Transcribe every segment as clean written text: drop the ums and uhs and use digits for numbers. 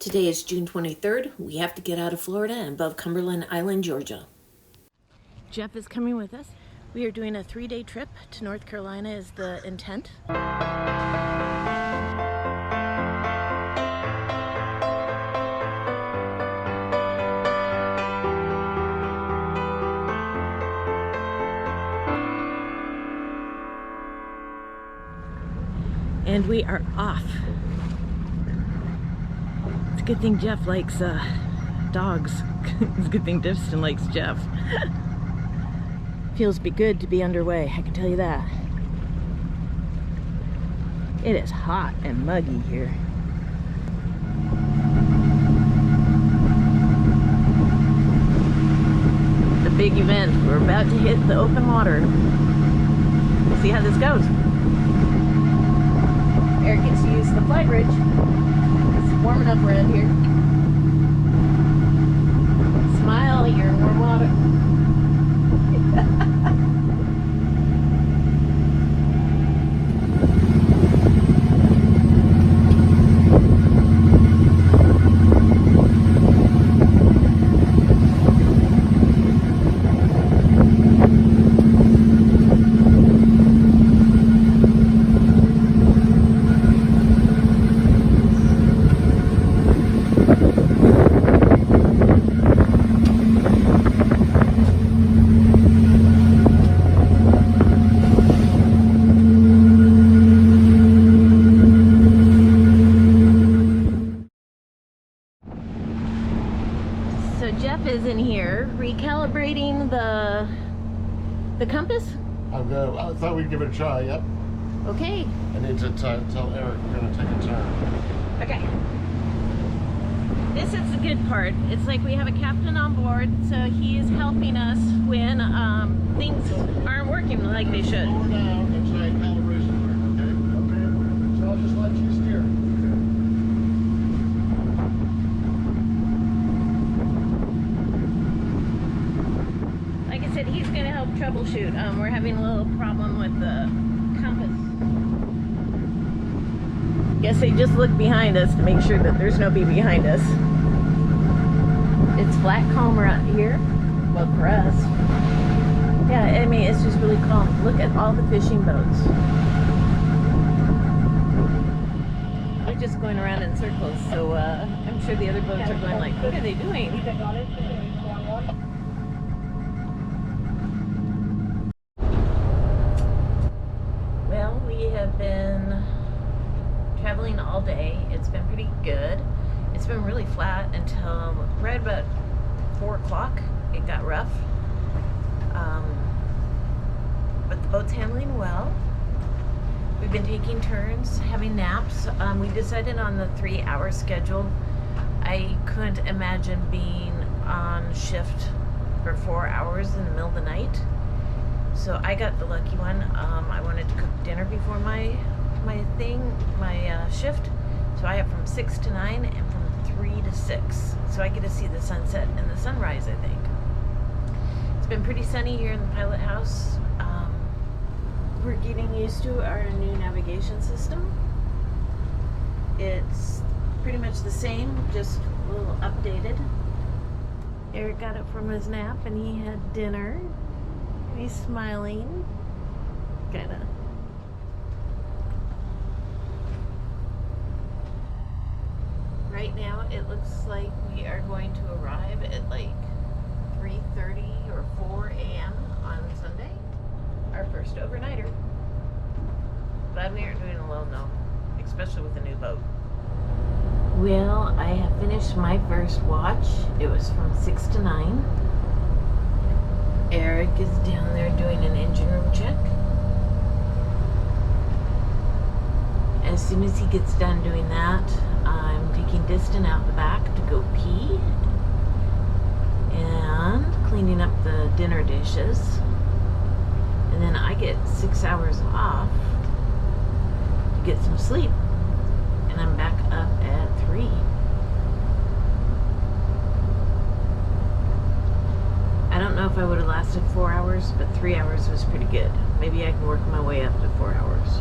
Today is June 23rd. We have to get out of Florida and above Cumberland Island, Georgia. Jeff is coming with us. We are doing a 3-day trip to North Carolina is the intent. And we are off. It's a good thing Jeff likes dogs. It's a good thing Distin likes Jeff. Feels good to be underway, I can tell you that. It is hot and muggy here. The big event. We're about to hit the open water. We'll see how this goes. Eric gets to use the fly bridge. It's warm enough around here. Smile, you're in warm water. So Jeff is in here recalibrating the compass. I thought we'd give it a try. Yep. Okay. I need to tell Eric we're going to take a turn. Okay. This is the good part. It's like we have a captain on board, so he is helping us when things aren't working like they should. Slow her down and try calibration work, okay? Okay. So I'll just let you steer. Like I said, he's going to help troubleshoot. We're having a little problem with the compass. Guess they just look behind us to make sure that there's nobody behind us. It's flat calm right here. Well, for us. Yeah, I mean, it's just really calm. Look at all the fishing boats. We're just going around in circles, so I'm sure the other boats are going like, what are they doing? Well, we have been traveling all day. It's been pretty good. It's been really flat until right about 4 o'clock. It got rough. But the boat's handling well. We've been taking turns, having naps. We decided on the 3-hour schedule. I couldn't imagine being on shift for 4 hours in the middle of the night. So I got the lucky one. I wanted to cook dinner before my shift. So I have from 6 to 9 and from 3 to 6. So I get to see the sunset and the sunrise, I think. It's been pretty sunny here in the pilot house. We're getting used to our new navigation system. It's pretty much the same, just a little updated. Eric got up from his nap and he had dinner. He's smiling, kinda. Right now it looks like we are going to arrive at like 3:30 or 4 a.m. on Sunday. Our first overnighter. Glad we aren't doing alone though, especially with a new boat. Well, I have finished my first watch. It was from 6 to 9. Eric is down there doing an engine room check. As soon as he gets done doing that, I'm taking Distin out the back to go pee and cleaning up the dinner dishes. And then I get 6 hours off to get some sleep. And I'm back up at 3. I don't know if I would have lasted 4 hours, but 3 hours was pretty good. Maybe I can work my way up to 4 hours.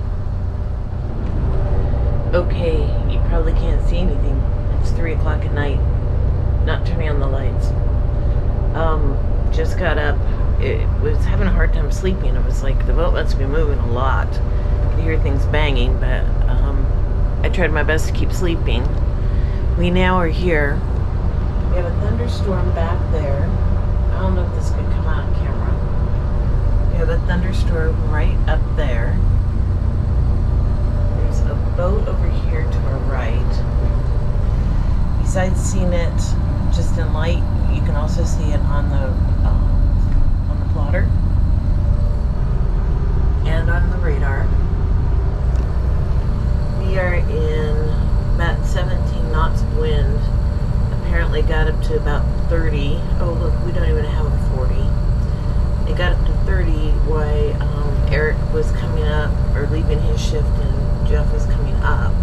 Okay, you probably can't see anything. It's 3 o'clock just got up. It was having a hard time sleeping. It was like the boat must be moving a lot. I could hear things banging, but I tried my best to keep sleeping. We now are here. We have a thunderstorm back there. I don't know if this could come out on camera. We have a thunderstorm right up there. There's a boat over here to our right. Besides seeing it just in light, you can also see it on the plotter and on the radar. We are in about 17 knots of wind. Apparently got up to about 30. Oh look, we don't even have a 40. It got up to 30 while Eric was coming up or leaving his shift and Jeff was coming up.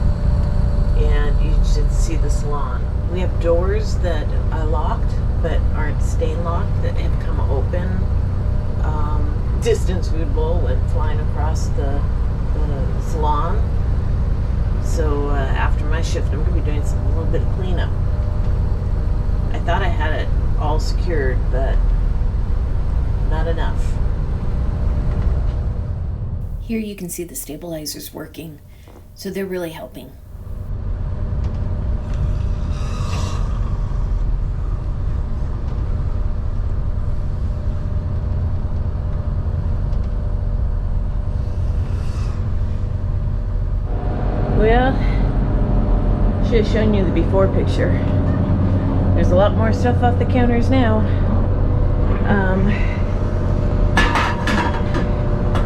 And you should see the salon. We have doors that are locked but aren't stain locked that have come open. Distin's food bowl went flying across the salon. So after my shift, I'm going to be doing a little bit of cleanup. I thought I had it all secured, but not enough. Here you can see the stabilizers working, so they're really helping. Well, should have shown you the before picture. There's a lot more stuff off the counters now.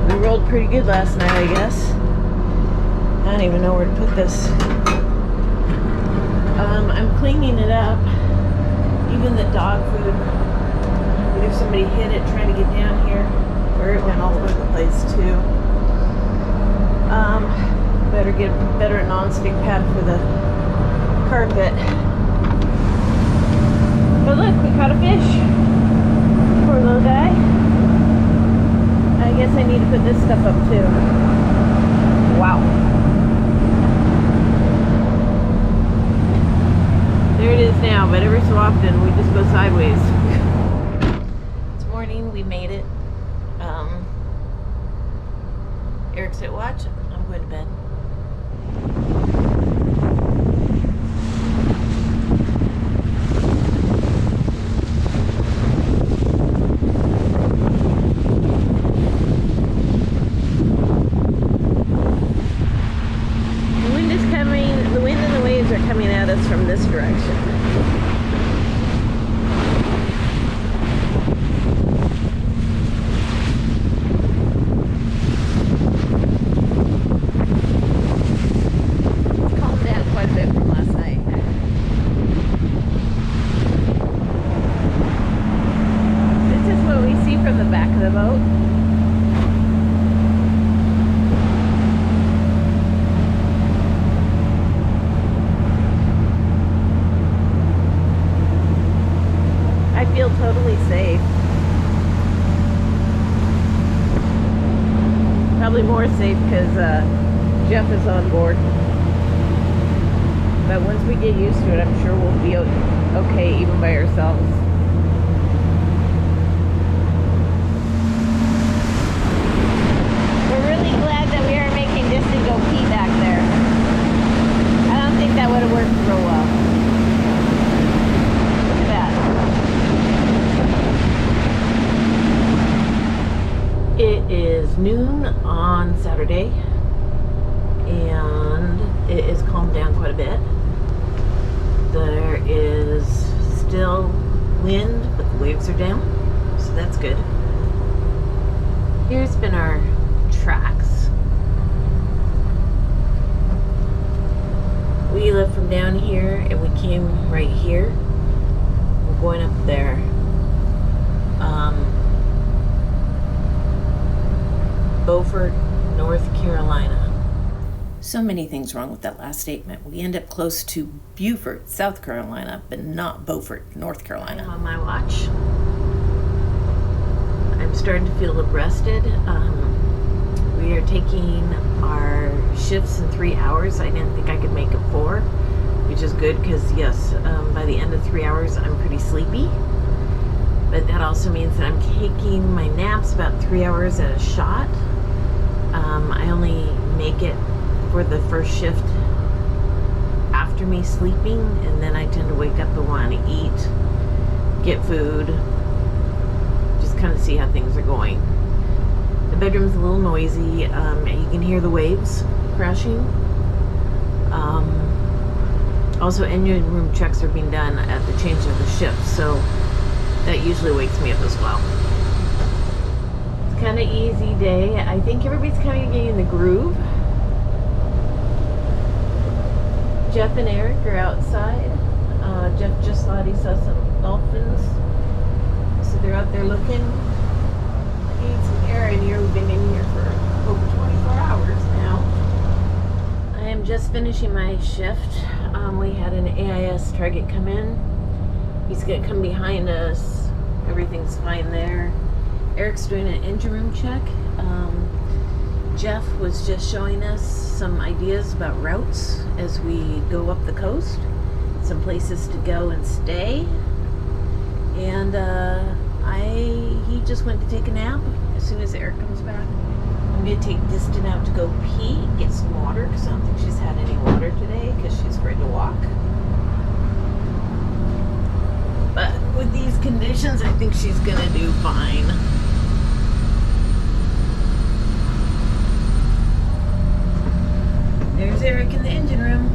We rolled pretty good last night, I guess. I don't even know where to put this. I'm cleaning it up. Even the dog food. If somebody hit it trying to get down here, or it went all over the place too. Better get a better non-stick pad for the carpet. But look, we caught a fish. Poor little guy. I guess I need to put this stuff up too. Wow. There it is now, but every so often we just go sideways. It's morning, we made it. Eric's at watch. I'm going to bed. The wind and the waves are coming at us from this direction. Calmed down quite a bit from last night. This is what we see from the back of the boat. I feel totally safe. Probably more safe because Jeff is on board. But once we get used to it, I'm sure we'll be okay even by ourselves. We're really glad that we are making Distin go pee back there. I don't think that would have worked real well. Look at that. It is noon on Saturday, and it is calmed down quite a bit. There is still wind, but the waves are down, so that's good. Here's been our tracks. We left from down here, and we came right here. We're going up there. Beaufort, North Carolina. So many things wrong with that last statement. We end up close to Beaufort, South Carolina, but not Beaufort, North Carolina. I'm on my watch. I'm starting to feel rested. We are taking our shifts in 3 hours. I didn't think I could make it 4, which is good because, yes, by the end of 3 hours, I'm pretty sleepy. but that also means that I'm taking my naps about 3 hours at a shot. I only make it for the first shift after me sleeping, and then I tend to wake up and want to eat, get food, just kind of see how things are going. The bedroom's a little noisy. You can hear the waves crashing. Also, engine room checks are being done at the change of the shift, so that usually wakes me up as well. It's kind of easy day. I think everybody's kind of getting in the groove. Jeff and Eric are outside. Jeff just thought he saw some dolphins, so they're out there looking. Need some air in here. We've been in here for over 24 hours now. I am just finishing my shift. We had an AIS target come in. He's gonna come behind us. Everything's fine there. Eric's doing an engine room check. Jeff was just showing us some ideas about routes as we go up the coast, some places to go and stay. And he just went to take a nap as soon as Eric comes back. I'm going to take Distin out to go pee, get some water, because I don't think she's had any water today because she's afraid to walk. But with these conditions, I think she's going to do fine. There's Eric in the engine room.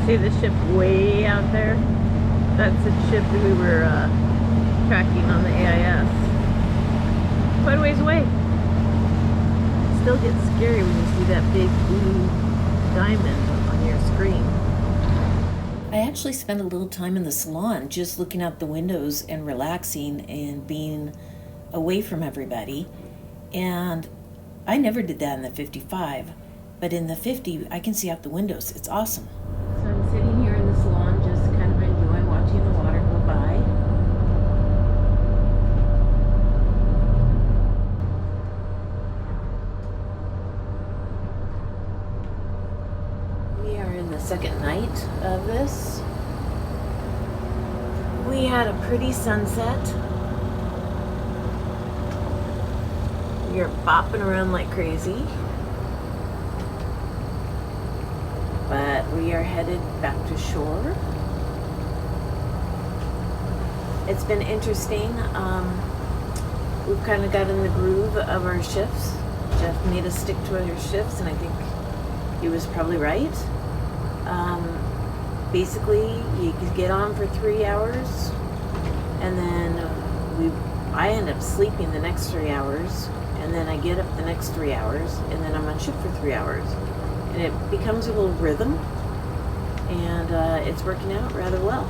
See the ship way out there? That's the ship that we were tracking on the AIS. Quite a ways away. Still gets scary when you see that big blue diamond on your screen. I actually spent a little time in the salon just looking out the windows and relaxing and being away from everybody. And I never did that in the 55, but in the 50, I can see out the windows. It's awesome. So I'm sitting here in the salon just kind of enjoying watching the water go by. We are in the second night of this. We had a pretty sunset. We are bopping around like crazy. But we are headed back to shore. It's been interesting. We've kind of got in the groove of our shifts. Jeff made us stick to our shifts, and I think he was probably right. Basically, you could get on for 3 hours, and then I end up sleeping the next 3 hours, and then I get up the next 3 hours, and then I'm on shift for 3 hours. And it becomes a little rhythm, and it's working out rather well.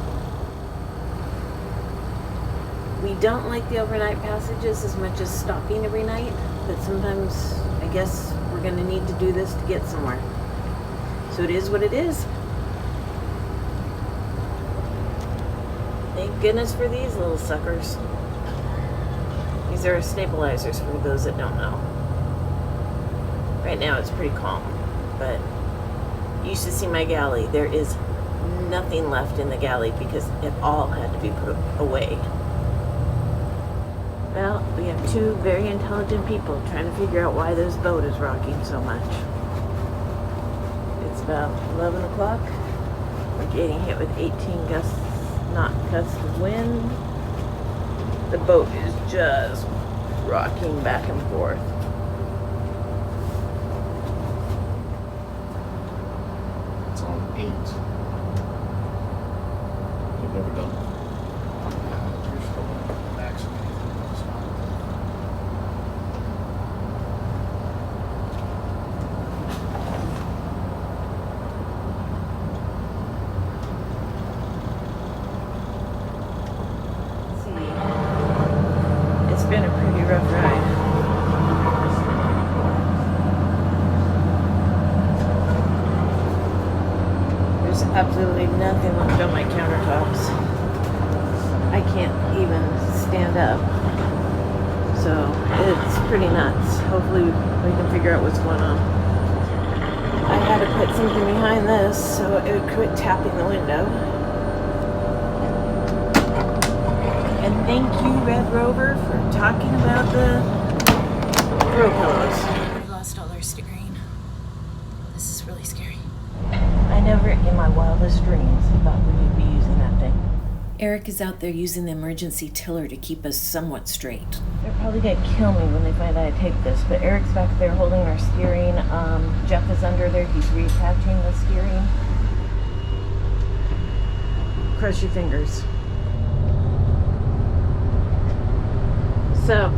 We don't like the overnight passages as much as stopping every night, but sometimes I guess we're going to need to do this to get somewhere. So it is what it is. Thank goodness for these little suckers. These are stabilizers for those that don't know. Right now it's pretty calm. But you should see my galley. There is nothing left in the galley because it all had to be put away. Well, we have two very intelligent people trying to figure out why this boat is rocking so much. It's about 11 o'clock. We're getting hit with 18 knot gusts of wind. The boat is just rocking back and forth. On 8. I've never done It's been a pretty rough ride. There's absolutely nothing left on my countertops. I can't even stand up. So it's pretty nuts. Hopefully we can figure out what's going on. I had to put something behind this so it would quit tapping the window. And thank you, Red Rover, for talking about the throw pillows. We've lost all our steering. This is really scary. I never in my wildest dreams thought we would be using that thing. Eric is out there using the emergency tiller to keep us somewhat straight. They're probably gonna kill me when they find out I take this, but Eric's back there holding our steering. Jeff is under there, he's reattaching the steering. Cross your fingers. So,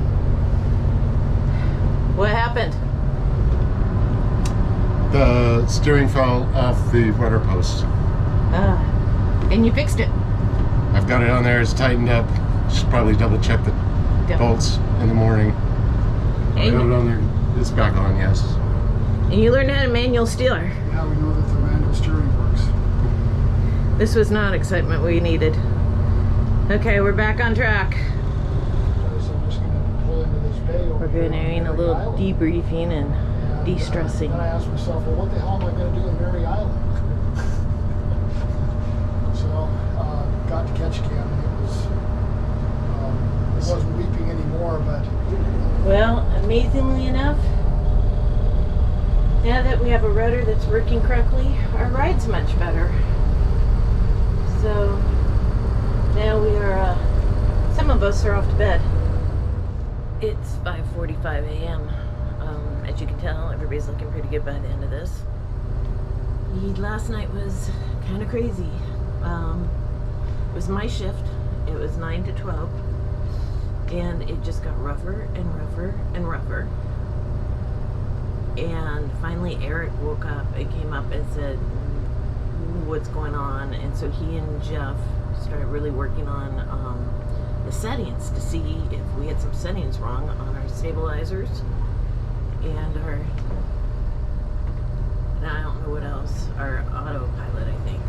what happened? The steering fell off the rudder post. And you fixed it. I've got it on there, it's tightened up. Should probably double check the bolts in the morning. I got it on there, it's back on, yes. And you learned how to manual steer. Yeah, we know that the manual steering works. This was not excitement we needed. Okay, we're back on track. We're doing a little debriefing and de-stressing. Then I asked myself, well, what the hell am I going to do in Mary Island? So, got to catch cam. It wasn't weeping anymore, but... Well, amazingly enough, now that we have a rudder that's working correctly, our ride's much better. So, now we are, some of us are off to bed. It's 5:45 a.m. As you can tell, everybody's looking pretty good by the end of this. Last night was kind of crazy. It was my shift. It was 9 to 12. And it just got rougher and rougher and rougher. And finally Eric woke up and came up and said, what's going on? And so he and Jeff started really working on the settings to see if we had some settings wrong on our stabilizers and I don't know what else, our autopilot, I think.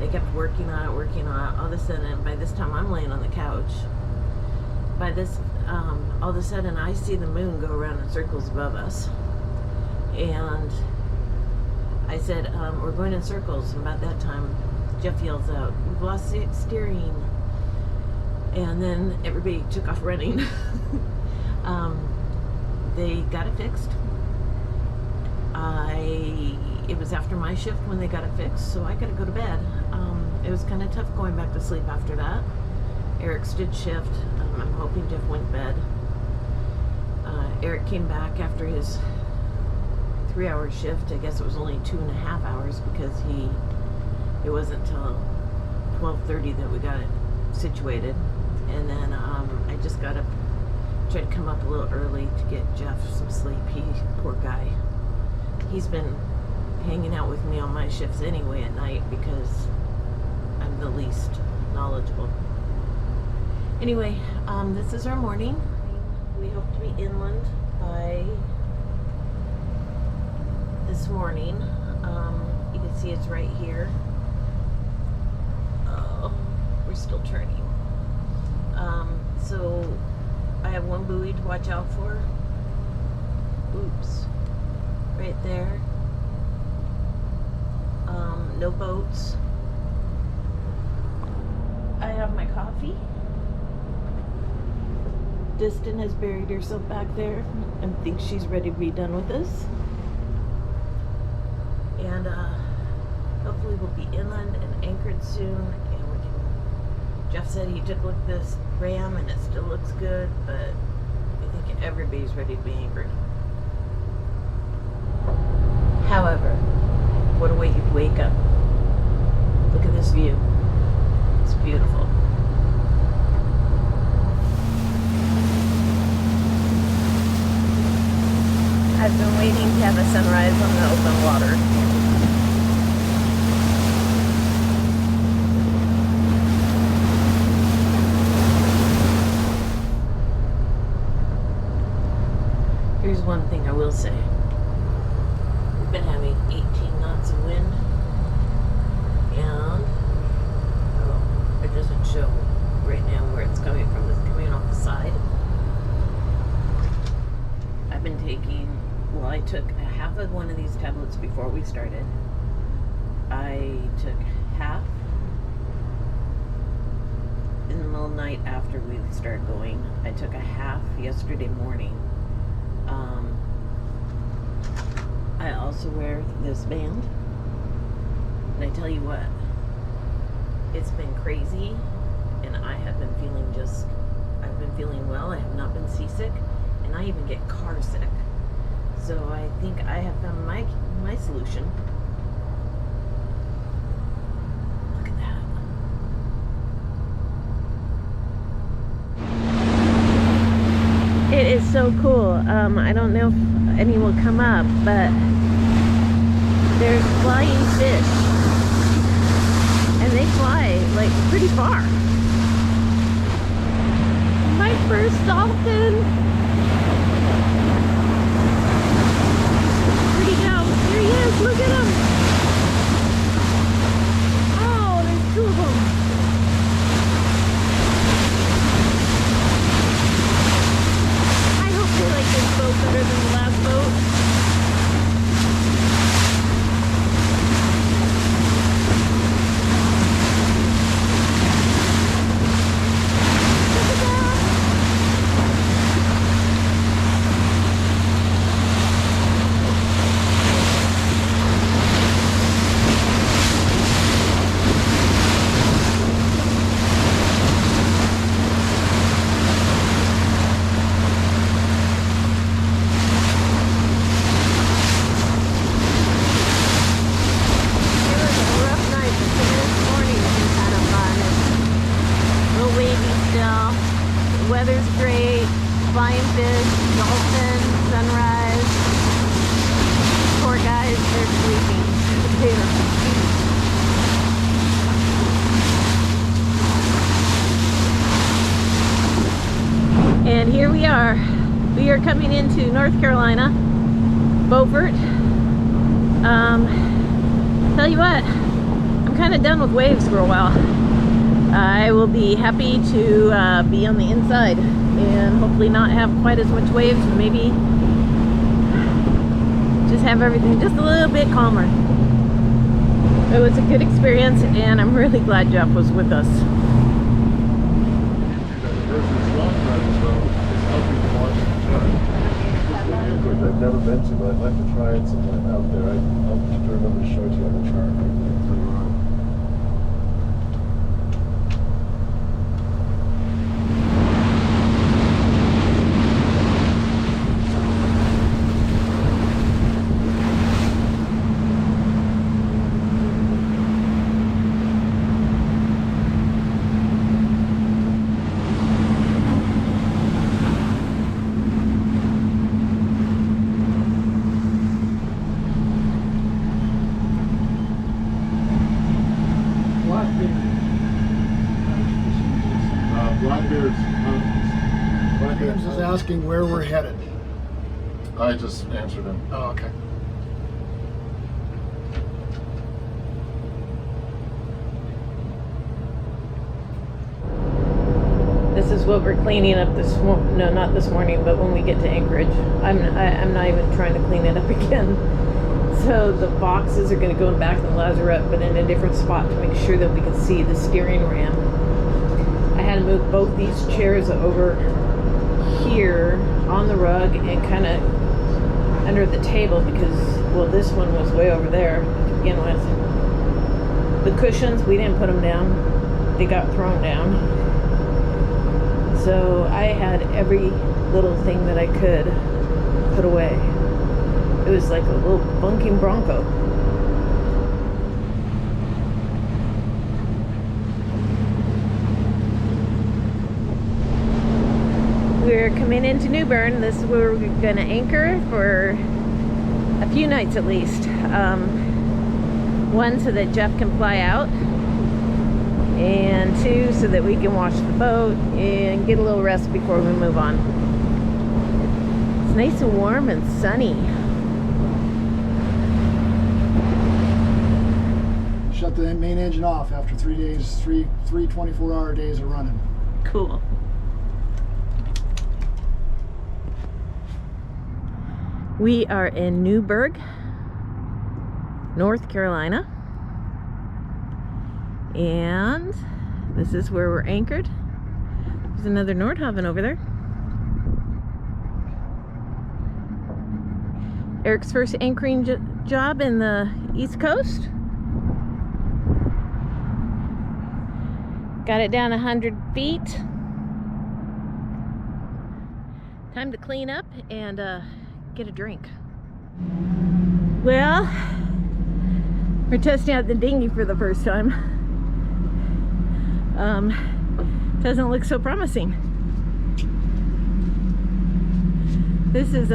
They kept working on it. All of a sudden, by this time I'm laying on the couch. By this, all of a sudden I see the moon go around in circles above us. And I said, we're going in circles. And about that time, Jeff yells out, we've lost steering. And then everybody took off running. They got it fixed. It was after my shift when they got it fixed, so I got to go to bed. It was kind of tough going back to sleep after that. Eric's did shift. I'm hoping Jeff went to bed. Eric came back after his 3-hour shift. I guess it was only 2.5 hours because it wasn't till 12:30 that we got it situated. And then I just got up, tried to come up a little early to get Jeff some sleep. Poor guy. He's been hanging out with me on my shifts anyway at night because I'm the least knowledgeable. Anyway, this is our morning. We hope to be inland by this morning. You can see it's right here. Oh, we're still turning. So I have one buoy to watch out for. Oops. Right there. No boats. I have my coffee. Distin has buried herself back there and thinks she's ready to be done with this. And hopefully we'll be inland and anchored soon. And we can. Jeff said he took a look at this ram and it still looks good, but I think everybody's ready to be anchored. However, what a way you'd wake up. Look at this view. It's beautiful. I've been waiting to have a sunrise on the open water. Here's one thing I will say. We've been having 18 knots of wind, and it doesn't show right now where it's coming from. It's coming off the side. I've been taking well, I took half of one of these tablets before we started. I took half in the middle of the night after we started going. I took a half yesterday morning. I also wear this band. And I tell you what, it's been crazy, and I have been feeling I've been feeling well. I have not been seasick, and I even get car sick. So I think I have found my solution. Look at that. It is so cool. I don't know if any will come up, but there's flying fish. And they fly like pretty far. My first dolphin. Where'd he go? There he is. Look at him. Oh, there's two of them. I hope they like this boat better than the last boat. Weather's great, flying fish, dolphin, sunrise. Poor guys, they're sleeping. And here we are. We are coming into North Carolina, Beaufort. Tell you what, I'm kind of done with waves for a while. I will be happy to be on the inside and hopefully not have quite as much waves, and maybe just have everything just a little bit calmer. It was a good experience, and I'm really glad Jeff was with us. I've never been to, but I'd like to try it sometime out there. I'll remember to show it to you on the chart. James is asking where we're headed. I just answered him. Oh, okay. This is what we're cleaning up no, not this morning, but when we get to Anchorage. I'm not even trying to clean it up again. So the boxes are going to go back in the lazarette, but in a different spot to make sure that we can see the steering ram. I had to move both these chairs over here on the rug and kind of under the table because, well, this one was way over there to begin with. The cushions, we didn't put them down. They got thrown down. So I had every little thing that I could put away. It was like a little bunking Bronco. We're coming into New Bern. This is where we're going to anchor for a few nights at least. One, so that Jeff can fly out, and two, so that we can wash the boat and get a little rest before we move on. It's nice and warm and sunny. Shut the main engine off after 3 days, three 24-hour days of running. Cool. We are in Newburgh, North Carolina, and this is where we're anchored. There's another Nordhavn over there. Eric's first anchoring job in the East Coast. Got it down 100 feet. Time to clean up and get a drink. Well, we're testing out the dinghy for the first time. Doesn't look so promising. This is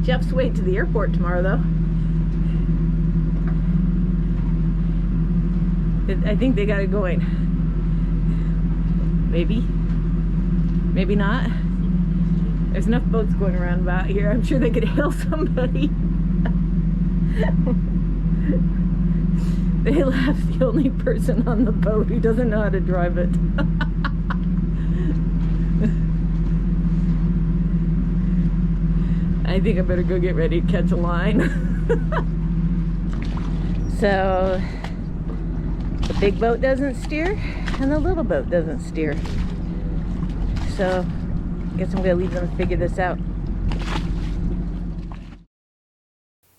Jeff's way to the airport tomorrow, though. I think they got it going. Maybe. Maybe not. There's enough boats going around about here. I'm sure they could hail somebody. They left the only person on the boat who doesn't know how to drive it. I think I better go get ready to catch a line. So, the big boat doesn't steer, and the little boat doesn't steer. So, I guess I'm gonna leave them to figure this out.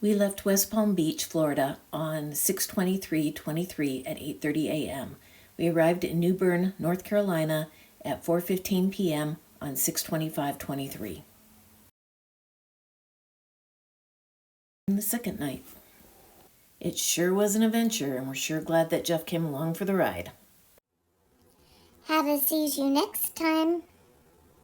We left West Palm Beach, Florida on 6/23/23 at 8:30 a.m. We arrived in New Bern, North Carolina at 4:15 p.m. on 6/25/23. The second night. It sure was an adventure, and we're sure glad that Jeff came along for the ride. Havaseas you next time.